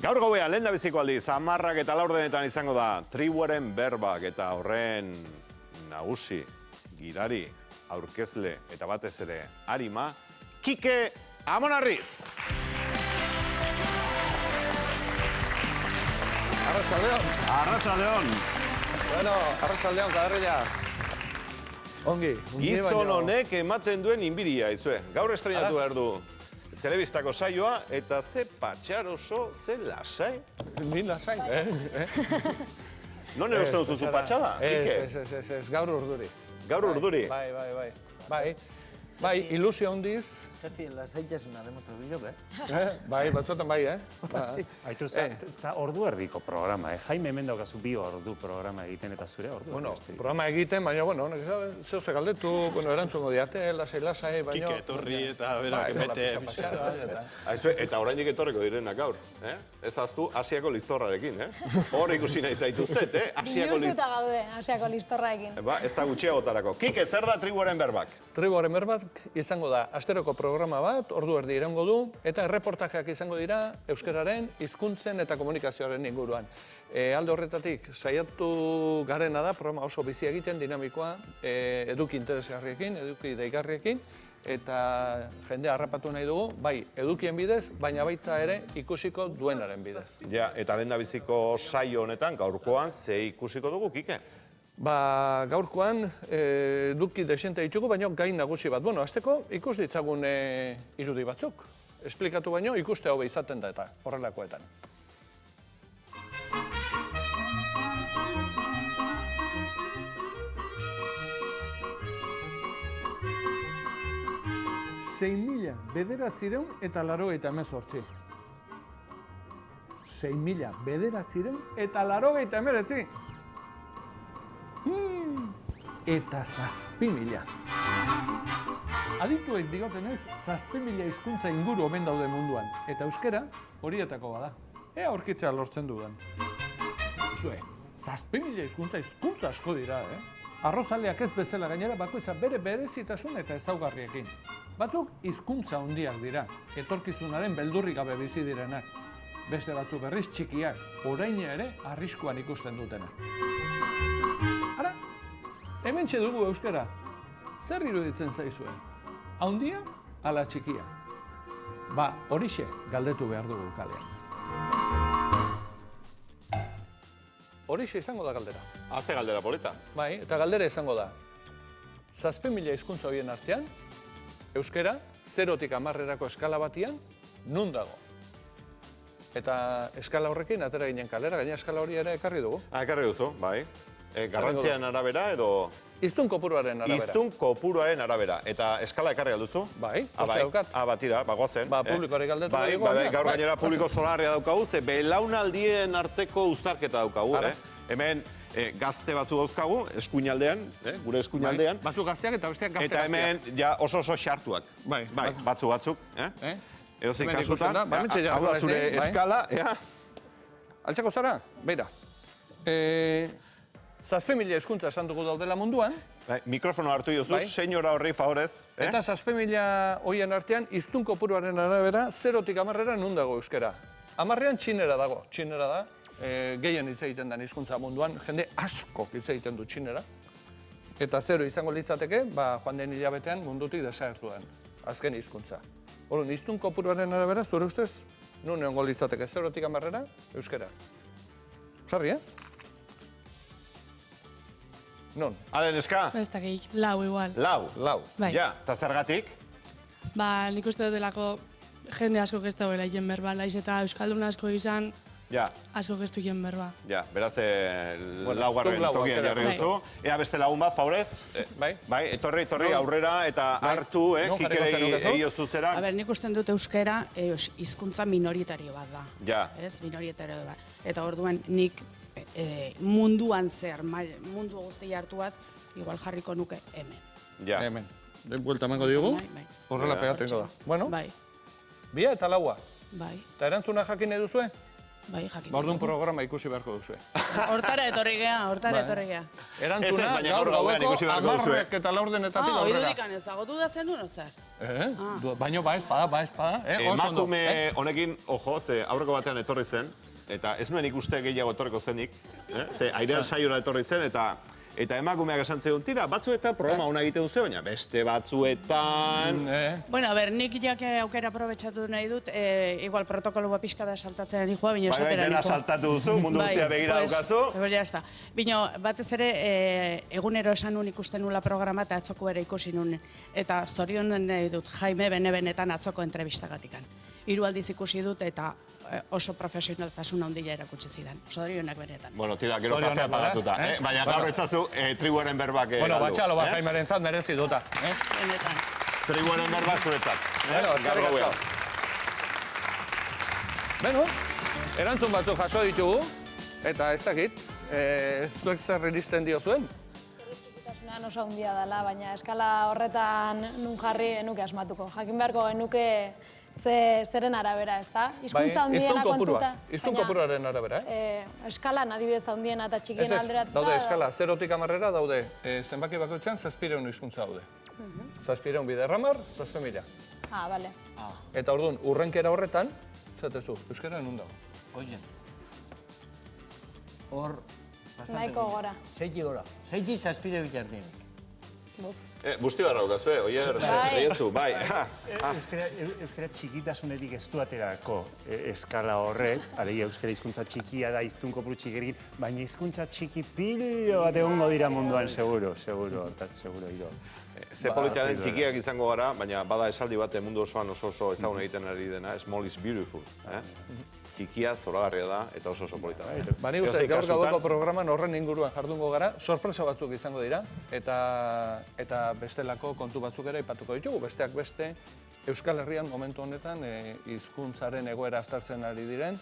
Gaur gauean, lehen da biziko aldiz, 10 eta 4 izango da tribuaren berbak eta horren nagusi, gidari, aurkezle eta batez ere arima, Kike Amonarriz. Arratsaldeon. Arratsaldeon. Bueno, arratsaldeon, kadarrila. Ongi. Gizon honek ematen duen inbiria, izue. Gaur estrenatu behar du telebistako saioa, eta ze patxaroso, ze lasai. Ni lasai, Non erosten duzu patxada, Kike? Ez, gaur urduri. Gaur urduri? Bai, ilusio handiz. Jefi, lasaitasuna demotu bilok, Bai, batzuetan bai, Aitu, eta ordu erdiko programa, Jaime hemen daukazu 2 ordu programa egiten eta zure ordu. Bueno, programa egiten, baina, bueno, zehose galdetu, erantzungo diate, lasai, baina... Kike etorri eta berak emete... Eta oraindik etorriko direnak gaur, Ez aztu Asiako listorrarekin, Hor ikusi nahi zaituztet, Asiako Bihurtuta gaude, Asiako listorrarekin. Ez da gutxiagotarako. Kike, zer da tribuaren berbak? Tribuaren berbak izango da asteroko programa bat, ordu erdi iraungo du, eta erreportajeak izango dira euskararen, hizkuntzen eta komunikazioaren inguruan. Alde horretatik, saiatu garena da, programa oso bizi egiten, dinamikoa, eduki interesgarriekin, eduki deigarriekin, eta jendea harrapatu nahi dugu, bai, edukien bidez, baina baita ere ikusiko duenaren bidez. Ja, eta lehendabiziko saio honetan, gaurkoan, ze ikusiko dugu, Kike? Gaurkoan eduki desente ditugu, baina gai nagusi bat. Bueno, azteko ikus ditzagun irudi batzuk. Esplikatu baino, ikuste hobe izaten da eta horrelakoetan. Zein bederatzireun eta 98. 6.000 bederatzireun eta 98. Eta 7.000. Adituek digotenez, 7.000 hizkuntza inguru omen daude munduan. Eta euskara horietako bada. Ea aurkitzea lortzen dudan. Zue, 7.000 hizkuntza asko dira, Arrozaleak ez bezala gainera bakoitza bere berezitasun eta ezaugarriekin. Batzuk hizkuntza handiak dira, etorkizunaren beldurrik gabe bizi direnak. Beste batzuk berriz txikiak, oraina ere arriskuan ikusten dutenak. Ara, hementxe dugu euskara. Zer iruditzen zaizuen? Handia ala txikia? Horixe galdetu behar dugu kalean. Horixe izango da galdera. Ze galdera polita. Bai, eta galdera izango da. 7.000 hizkuntza horien artean, euskara 0-tik 10 eskala batian, nun dago? Eta eskala horrekin atera ginen kalera, gaina eskala hori ere ekarri dugu. Ekarri duzu, bai. Garrantzian arabera edo... Iztun kopuruaren arabera. Iztun kopuruaren arabera. Eta eskala ekarri alduzu? Bai, hortze daukat. Batira, bagoazen. Publikoari galdetu dugu. Gaur gainera publiko zolarria daukagu, ze belaunaldien arteko uztarketa daukagu, Hemen gazte batzu dauzkagu, eskuinaldean, gure eskuinaldean. Batzuk gazteak eta besteak gazte Eta hemen ja oso xartuak. Bai, batzuk. Edozein kasutan, hau da zure eskala, Altxako zara, beira. 7.000 hizkuntza esan dugu daudela munduan. Mikrofono hartu jozu, senyora horri favorez. Eta 7.000 horien artean, hiztun kopuruaren arabera, 0-tik 10 nun dago euskara. 10ean txinera dago. Txinera da, gehien hitz egiten den hizkuntza munduan, jende asko hitz egiten du txinera. Eta 0 izango litzateke, joan den hilabetean mundutik desagertu den, azken hizkuntza. Orduan, hiztun kopuruaren arabera, zure ustez, nun egongo litzateke 0-tik 10 euskara. Sarri, Non? Ade, neska? Ez dakik, lau igual. Lau? Bai. Ja, eta zergatik? Nik uste dutelako jende asko gestu dauela jen berba, laiz eta euskaldun asko izan, asko gestu jen berba. Ja, beraz, laugarren tokian jarri duzu. Ea beste lagun bat, favorez? Bai, etorri aurrera eta hartu, Kikere egiozu zera. Nik usten dut euskera hizkuntza minoritario bat da. Ja. Ez, minoritario bat. Eta orduan nik munduan zer, mundu guztia hartuaz, igual jarriko nuke hemen. Ja. Hemen. Den buelta emango diogu, horrela pegatengo da. Bueno, bia eta laua. Bai. Eta erantzuna jakin nahi duzue? Bai, jakin. Orduan programa ikusi beharko duzue. Hortara etorri gea, hortara etorri gea. Erantzuna, Ez, baina gaur gaur gauean gaueko ikusi beharko duzue. 10 eta 4:00 aurrera. Oidudikan ez dago duda zen duen, zer? Baina ba espada. Emakume honekin, ojo, ze aurreko batean etorri zen, eta ez nuen ikuste gehiago etorriko zenik, ze airean saiora etorri zen, eta emakumeak esan zegoen, tira, batzuetan programa hona egiten duzu, baina beste batzuetan... Bueno, a ber, nik jake aukera aprobetxatu nahi dut, igual protokolo bat pixka da saltatzen nikoa, bino esatera dena saltatu duzu, mundu guztia begira daukazu. Pues ya está. Bino, batez ere, egunero esan nun ikusten nula programa eta atzoko ere ikusi nun. Eta zorion nahi dut, Jaime benetan atzoko entrevistagatikan. 3 aldiz ikusi dut eta oso profesionaltasun handia erakutsi zidan. Zorionak benetan. Bueno, tira, gero kafea pagatuta, baina gaur etzazu tribuaren berbak galdu. Bueno, batxalo bat Jaimeren zat merezi duta. Benetan. Tribuaren berbak zuretzat. Gaur gauean. Beno, erantzun batzuk jaso ditugu, eta ez dakit, zuek zer iristen dio zuen? Txikitasunean oso handia dela, baina eskala horretan nun jarri enuke asmatuko. Jakin beharko genuke zeren arabera, ez da? Hizkuntza handiena kontuta. Iztun kopuruaren arabera, Eskalan adibidez handiena eta txikien alderatuta. Daude eskala, 0-tik 10 daude, zenbaki bakoitzean 700 hizkuntza daude. 700 biderramar, 7.000. Bale. Eta orduan, urrenkera horretan, zatezu, euskara nun dago? Oien. Hor... Nahiko gora. Zeiti gora. Zeiti zazpire bitartien. Busti barra daukazue, oier, riezu, bai. Euskara txikitasunetik ez du aterako eskala horrek, alegia euskara hizkuntza txikia da, hiztun kopuru txikirekin, baina hizkuntza txiki pilo bat egongo dira munduan, seguro, iro. Ze politia den txikiak izango gara, baina bada esaldi bat mundu osoan oso ezagun egiten ari dena, small is beautiful. Txikia, zoragarria da, eta oso polita da. Ba, nik uste, gaur gaueko programan horren inguruan jardungo gara, sorpresa batzuk izango dira, eta bestelako kontu batzuk ere aipatuko ditugu, besteak beste, Euskal Herrian momentu honetan hizkuntzaren egoera aztertzen ari diren,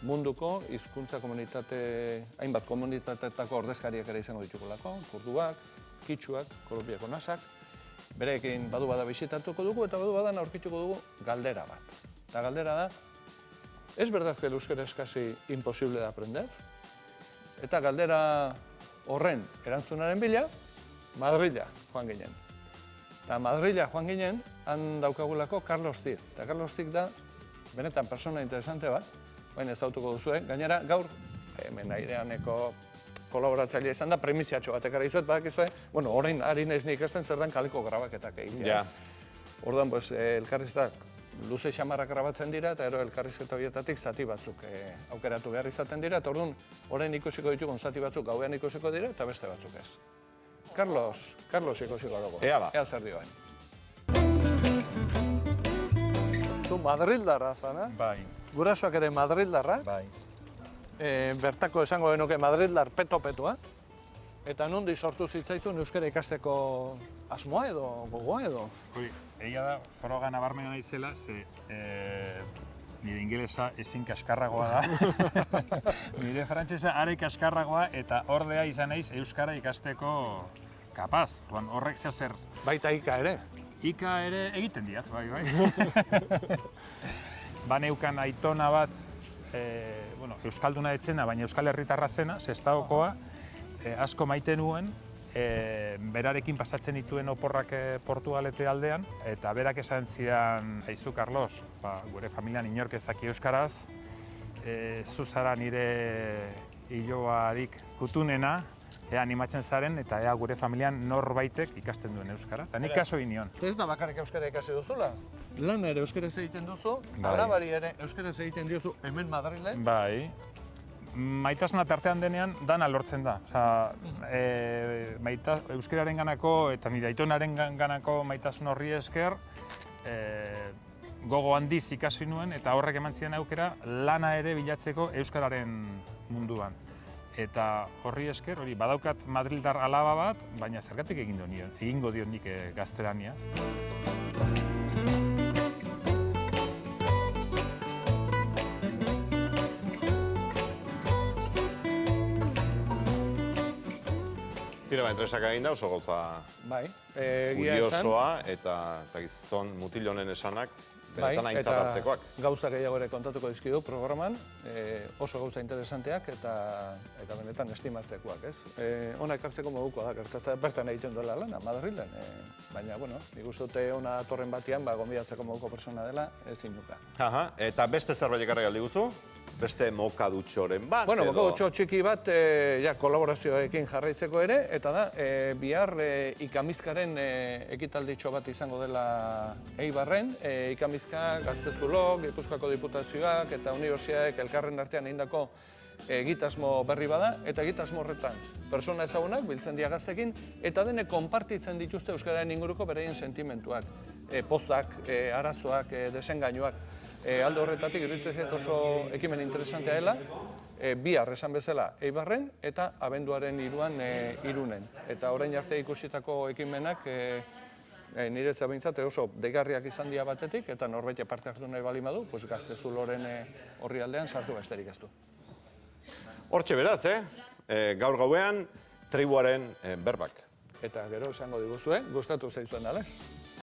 munduko hizkuntza komunitate, hainbat komunitateetako ordezkariak ere izango ditugulako, kurduak, kitxuak, kolombiako nasak, berekin badu bada bisitatuko dugu, eta badu badan aurkituko dugu galdera bat. Eta galdera da, ¿es verdad que el euskera es casi imposible de aprender? Eta galdera horren erantzunaren bila, Madrila joan ginen. Eta Madrila joan ginen, han daukagulako Carlos Cid. Eta Carlos Cid da, benetan persona interesante bat, baina ezautuko duzue. Gainera, gaur, hemen aireaneko kolaboratzailea izan da, premiziatxo bat ekarri izuet, badakizue, bueno, orain ari naiz nik ikasten zer dan kaleko grabaketak egin. Orduan, elkarriztak luze xamarrak grabatzen dira, eta ero elkarrizketa horietatik zati batzuk aukeratu behar izaten dira, eta orduan, orain ikusiko ditugun zati batzuk gauean ikusiko dira, eta beste batzuk ez. Carlos ikusiko dugu. Ea ba. Ea zer dioen. Tu Madrildarra zana? Bai. Gurasoak ere Madrildarra? Bai. Bertako esango genuke Madrildar peto-petoa. Eta nondi sortu zitzaizun euskara ikasteko asmoa edo gogoa edo? Egia da, froga nabarmena naizela, ze nire ingelesa ezin kaskarragoa da. Nire frantsesa are kaskarragoa eta ordea izan naiz euskara ikasteko kapaz. Horrek zeo zer. Baita Ika ere? Ika ere egiten diat, bai. Baneukan aitona bat, euskalduna etzena, baina euskal herritarra zena, Sestaokoa, asko maite nuen, berarekin pasatzen dituen oporrak Portugalete aldean, eta berak esan zidan, aizu, Carlos, gure familian inork ez daki euskaraz, zu zara nire hiloarik kutunena, ea animatzen zaren, eta ea gure familian norbaitek ikasten duen euskara. Eta nik kaso inion. Ez da bakarrik euskara ikasi duzula. Lan ere euskaraz egiten duzu, alabari ere euskaraz egiten diozu hemen Madrilen. Bai. Maitasuna tartean denean, dana lortzen da. Euskararen ganako eta nire aitonaren ganako maitasun horri esker, gogo handiz ikasi nuen eta horrek eman ziren aukera lana ere bilatzeko euskararen munduan. Eta horri esker, badaukat Madrildar alaba bat, baina zergatik egingo dion nik gaztelaniaz. Tira, entresak egin da oso gauza Bai, kuriosoa eta gizon mutil honen esanak benetan aintzat hartzekoak. Gauza gehiago ere kontatuko dizkidu programan, oso gauza interesanteak eta benetan estimatzekoak, ez? Ona ekartzeko moduko da, gertatzea bertan egiten duela lana, Madrilen. Baina, bueno, nik uste dute ona torren batean, gonbidatzeko moduko persona dela, ezin nuka. Eta beste zerbait ekarri aldi guzu? Beste mokadutxoren bat, bueno, edo? mokadutxo txiki bat, kolaborazioekin jarraitzeko ere, eta da, bihar ikamizkaren ekitalditxo bat izango dela Eibarren, ikamizka, Gaztezulo, Gipuzkoako Diputazioak eta Unibertsitateek elkarren artean egindako egitasmo berri bada, eta egitasmo horretan persona ezagunak biltzen dira gaztekin, eta denek konpartitzen dituzte euskararen inguruko beraien sentimentuak, pozak, arazoak, desengainuak. Alde horretatik iruditzen zait oso ekimen interesantea dela, bihar esan bezala Eibarren eta abenduaren 3an Irunen. Eta orain arte ikusitako ekimenak niretzat behintzat oso deigarriak izan dira batetik, eta norbait parte hartu nahi baldin badu, Gaztezuloren orrialdean sartu besterik ez du. Hortxe beraz, gaur gauean tribuaren berbak. Eta gero esango diguzue, gustatu zaizuen alez.